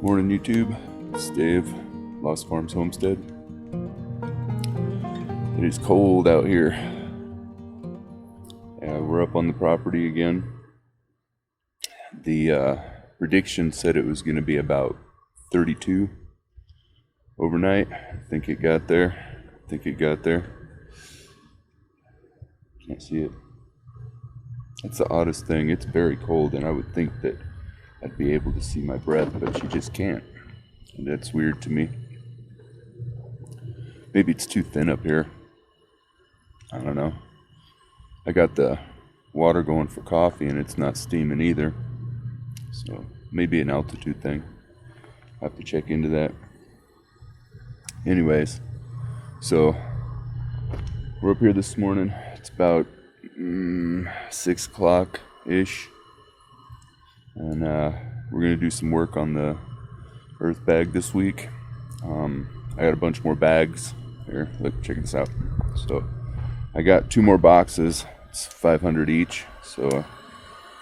Morning YouTube, it's Dave, Lost Farms Homestead. It is cold out here. Yeah, we're up on the property again. The prediction said it was going to be about 32 overnight. I think it got there. Can't see it. That's the oddest thing. It's very cold, and I would think that I'd be able to see my breath, but you just can't. And that's weird to me. Maybe it's too thin up here. I don't know. I got the water going for coffee and it's not steaming either. So maybe an altitude thing. I'll have to check into that. Anyways, so we're up here this morning. It's about 6 o'clock-ish. And we're going to do some work on the Earthbag this week. I got a bunch more bags. Here, look, check this out. So I got 2 more boxes. It's 500 each. So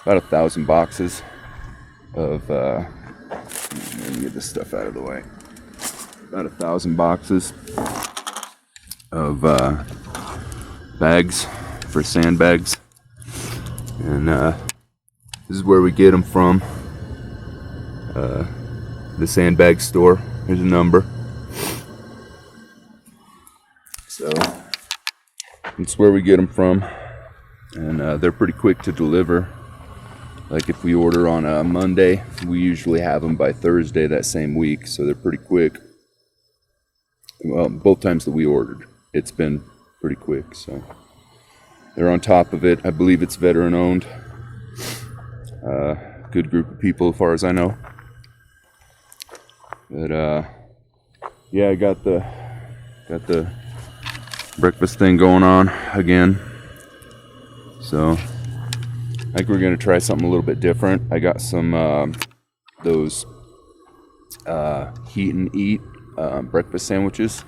about 1,000 boxes of, let me get this stuff out of the way. About 1,000 boxes of bags for sandbags. And this is where we get them from. The Sandbag Store. Here's a number. So it's where we get them from, and they're pretty quick to deliver. Like if we order on a Monday, we usually have them by Thursday that same week. So they're pretty quick. Well, both times that we ordered, it's been pretty quick. So they're on top of it. I believe it's veteran owned. Good group of people as far as I know. But yeah, I got the breakfast thing going on again. So I think we're gonna try something a little bit different. I got some those heat and eat breakfast sandwiches.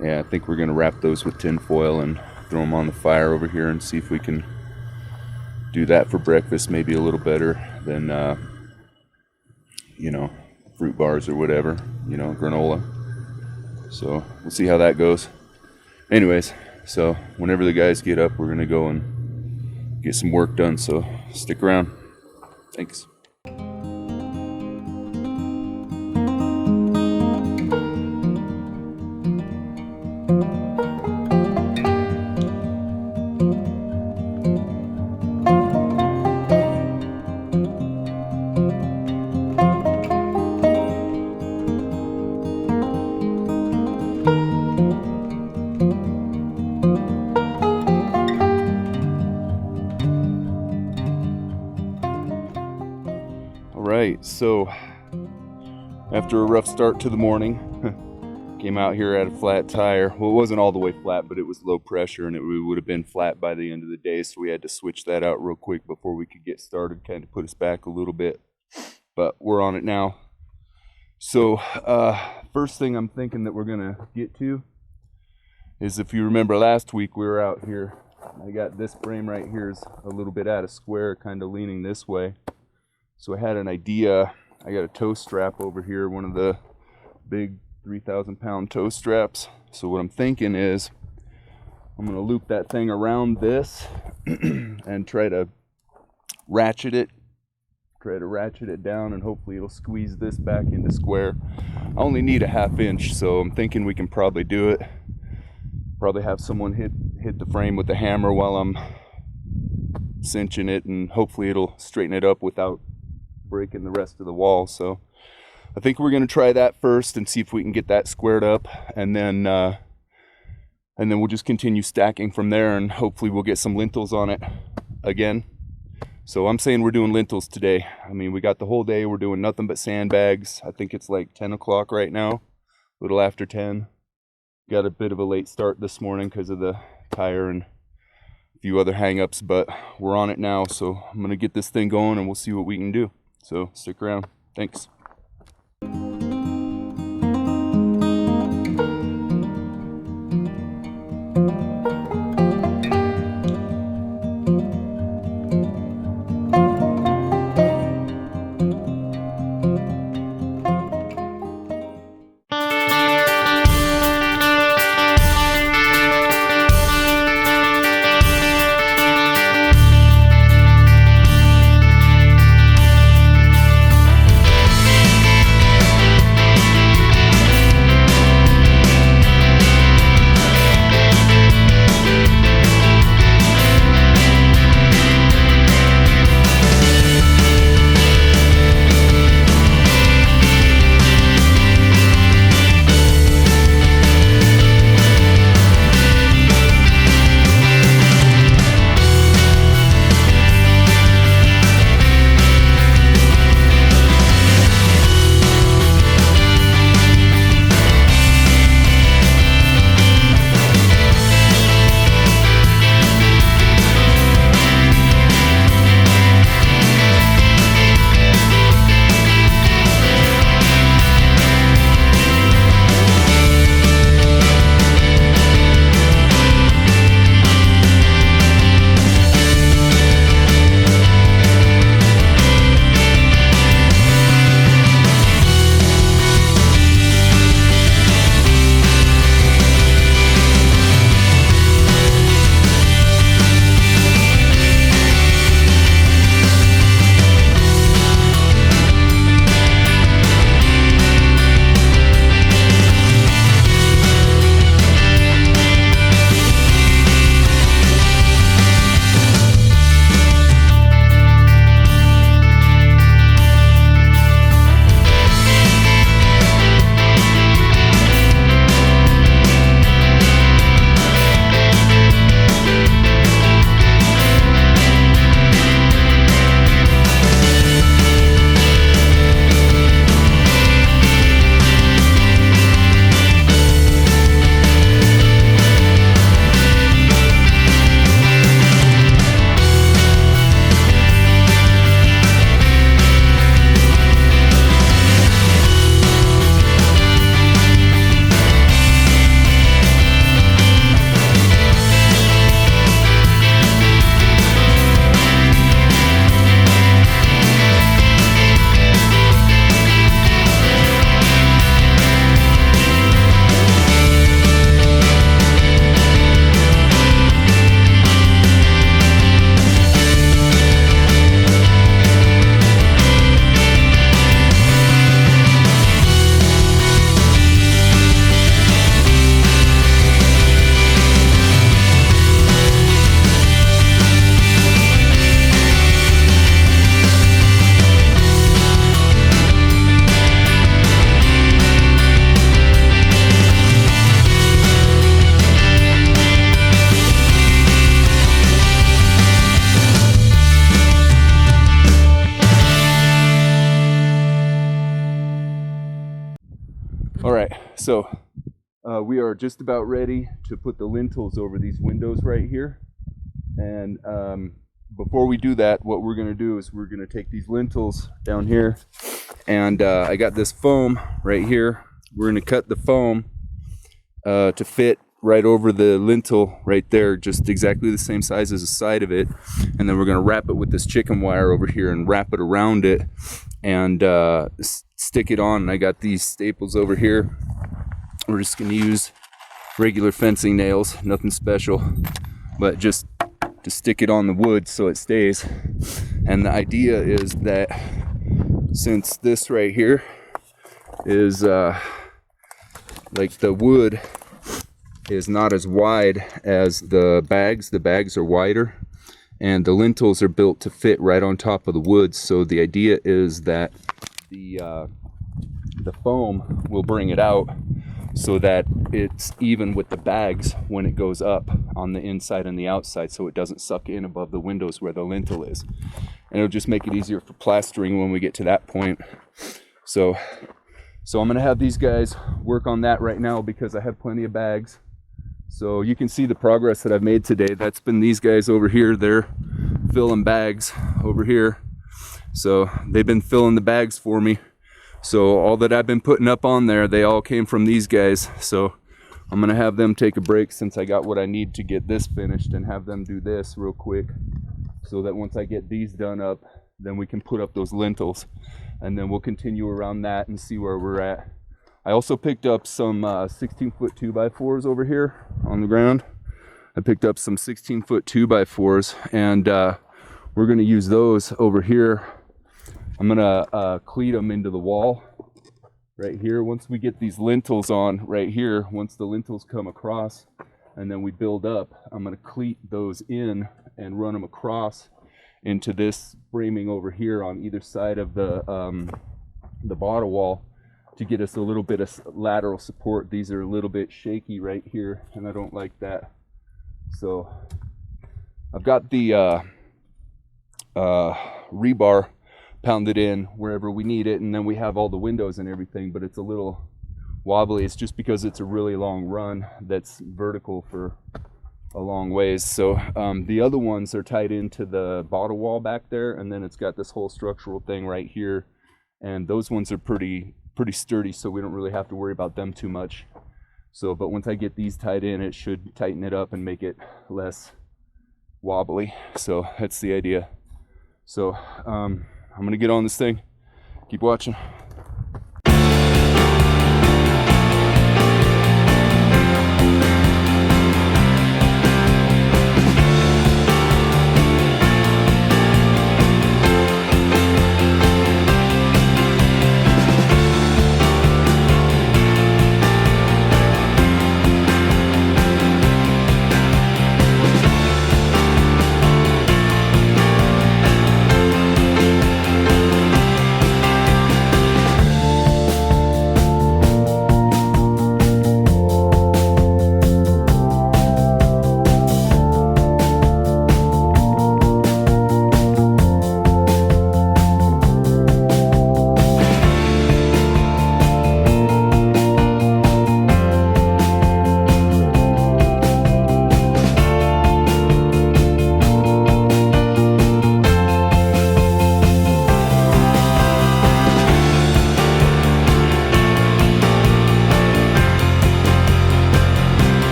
Yeah, I think we're gonna wrap those with tin foil and throw them on the fire over here and see if we can do that for breakfast, maybe a little better than you know, fruit bars or whatever, you know, granola. So we'll see how that goes. Anyways, so whenever the guys get up, we're gonna go and get some work done, so stick around. Thanks. Alright, so after a rough start to the morning, came out here at a flat tire. Well, it wasn't all the way flat, but it was low pressure, and it would have been flat by the end of the day, so we had to switch that out real quick before we could get started, kind of put us back a little bit, but we're on it now. So first thing I'm thinking that we're gonna get to is, if you remember last week, we were out here. I got this frame right here is a little bit out of square, kind of leaning this way. So I had an idea. I got a tow strap over here, one of the big 3,000-pound tow straps. So what I'm thinking is I'm going to loop that thing around this and try to ratchet it down, and hopefully it'll squeeze this back into square. I only need a 1/2 inch, so I'm thinking we can probably do it. Probably have someone hit the frame with a hammer while I'm cinching it, and hopefully it'll straighten it up without breaking the rest of the wall. So I think we're going to try that first and see if we can get that squared up, and then we'll just continue stacking from there, and hopefully we'll get some lintels on it again. So I'm saying we're doing lintels today. I mean, we got the whole day. We're doing nothing but sandbags. I think it's like 10 o'clock right now, a little after 10. Got a bit of a late start this morning because of the tire and a few other hang-ups, but we're on it now. So I'm going to get this thing going and we'll see what we can do. So stick around. Thanks. All right, so we are just about ready to put the lintels over these windows right here. And before we do that, what we're going to do is we're going to take these lintels down here, and I got this foam right here. We're going to cut the foam to fit right over the lintel right there, just exactly the same size as the side of it. And then we're going to wrap it with this chicken wire over here and wrap it around it and stick it on. And I got these staples over here. We're just going to use regular fencing nails, nothing special, but just to stick it on the wood so it stays. And the idea is that since this right here is like the wood is not as wide as the bags are wider, and the lintels are built to fit right on top of the wood. So the idea is that the foam will bring it out so that it's even with the bags when it goes up on the inside and the outside, so it doesn't suck in above the windows where the lintel is. and it'll just make it easier for plastering when we get to that point. So I'm gonna have these guys work on that right now because I have plenty of bags. So you can see the progress that I've made today. That's been these guys over here. They're filling bags over here. So they've been filling the bags for me. So all that I've been putting up on there, they all came from these guys. So I'm gonna have them take a break since I got what I need to get this finished, and have them do this real quick, so that once I get these done up, then we can put up those lintels, and then we'll continue around that and see where we're at. I also picked up some 16-foot 2x4s over here on the ground. I picked up some 16-foot 2x4s, and we're gonna use those over here. I'm gonna cleat them into the wall right here. Once we get these lintels on right here, once the lintels come across and then we build up, I'm gonna cleat those in and run them across into this framing over here on either side of the bottom wall to get us a little bit of lateral support. These are a little bit shaky right here, and I don't like that. So I've got the rebar pounded in wherever we need it, and then we have all the windows and everything, but it's a little wobbly. It's just because it's a really long run that's vertical for a long ways. So the other ones are tied into the bottom wall back there, and then it's got this whole structural thing right here, and those ones are pretty sturdy, so we don't really have to worry about them too much. So but once I get these tied in, it should tighten it up and make it less wobbly. So that's the idea. So I'm gonna get on this thing. Keep watching.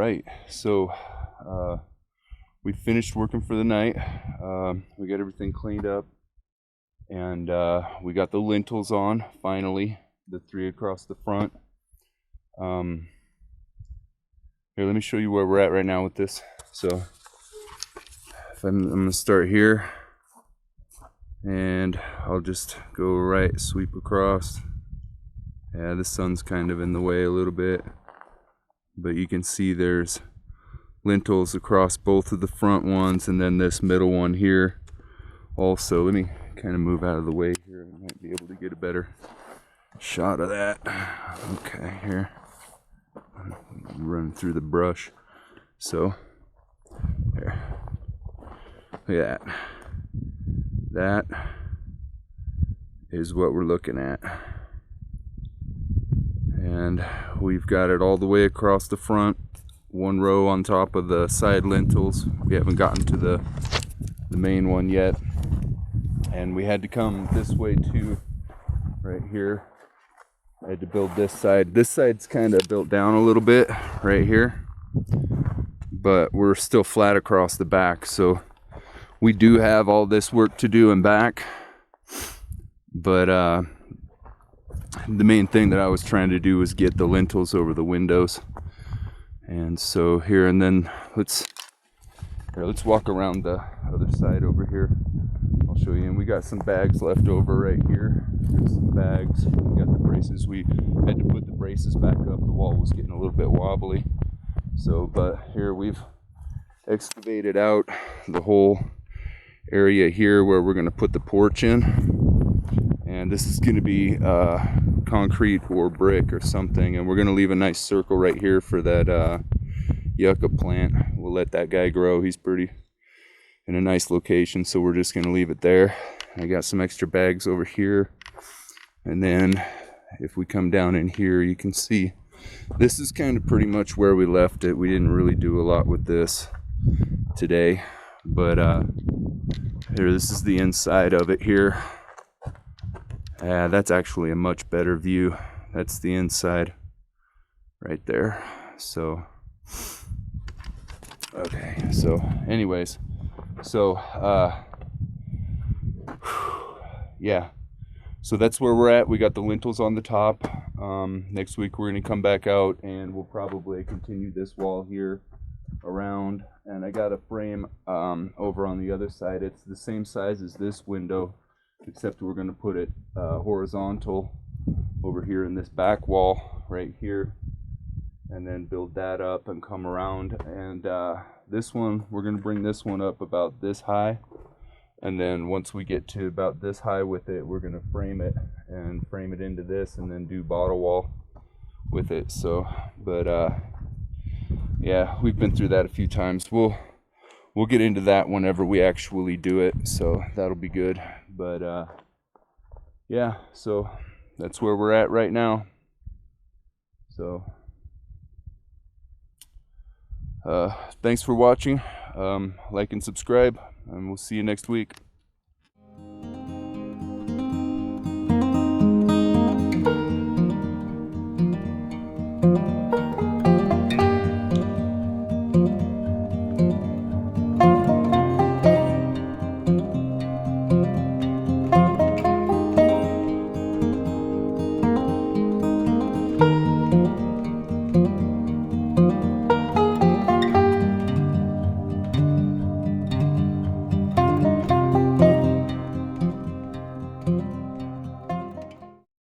right, so we finished working for the night. We got everything cleaned up, and we got the lintels on finally, the 3 across the front. Here, let me show you where we're at right now with this. So if I'm gonna start here, and I'll just go right, sweep across. Yeah, the sun's kind of in the way a little bit, but you can see there's lintels across both of the front ones, and then this middle one here also. Let me kind of move out of the way here. I might be able to get a better shot of that. Okay, here, I'm running through the brush. So there, look at that. That is what we're looking at, and we've got it all the way across the front, 1 row on top of the side lintels. We haven't gotten to the main one yet, and we had to come this way too, right here. I had to build this side. This side's kind of built down a little bit right here, but we're still flat across the back, so we do have all this work to do in back. But the main thing that I was trying to do was get the lintels over the windows. And so here, and then let's walk around the other side over here. I'll show you. And we got some bags left over right here. Here's some bags. We got the braces. We had to put the braces back up. The wall was getting a little bit wobbly. So, but here we've excavated out the whole area here where we're going to put the porch in, and this is going to be concrete or brick or something, and we're going to leave a nice circle right here for that yucca plant. We'll let that guy grow. He's pretty in a nice location, so we're just going to leave it there. I got some extra bags over here, and then if we come down in here, you can see this is kind of pretty much where we left it. We didn't really do a lot with this today, but here, this is the inside of it here. That's actually a much better view. That's the inside right there. So okay, so anyways, so yeah, so that's where we're at. We got the lintels on the top. Next week we're going to come back out, and we'll probably continue this wall here around, and I got a frame over on the other side. It's the same size as this window, except we're going to put it horizontal over here in this back wall right here, and then build that up and come around. And this one, we're going to bring this one up about this high, and then once we get to about this high with it, we're going to frame it into this, and then do bottle wall with it. So, but yeah, we've been through that a few times. We'll get into that whenever we actually do it, so that'll be good. But yeah, so that's where we're at right now. So thanks for watching. Like and subscribe, and we'll see you next week.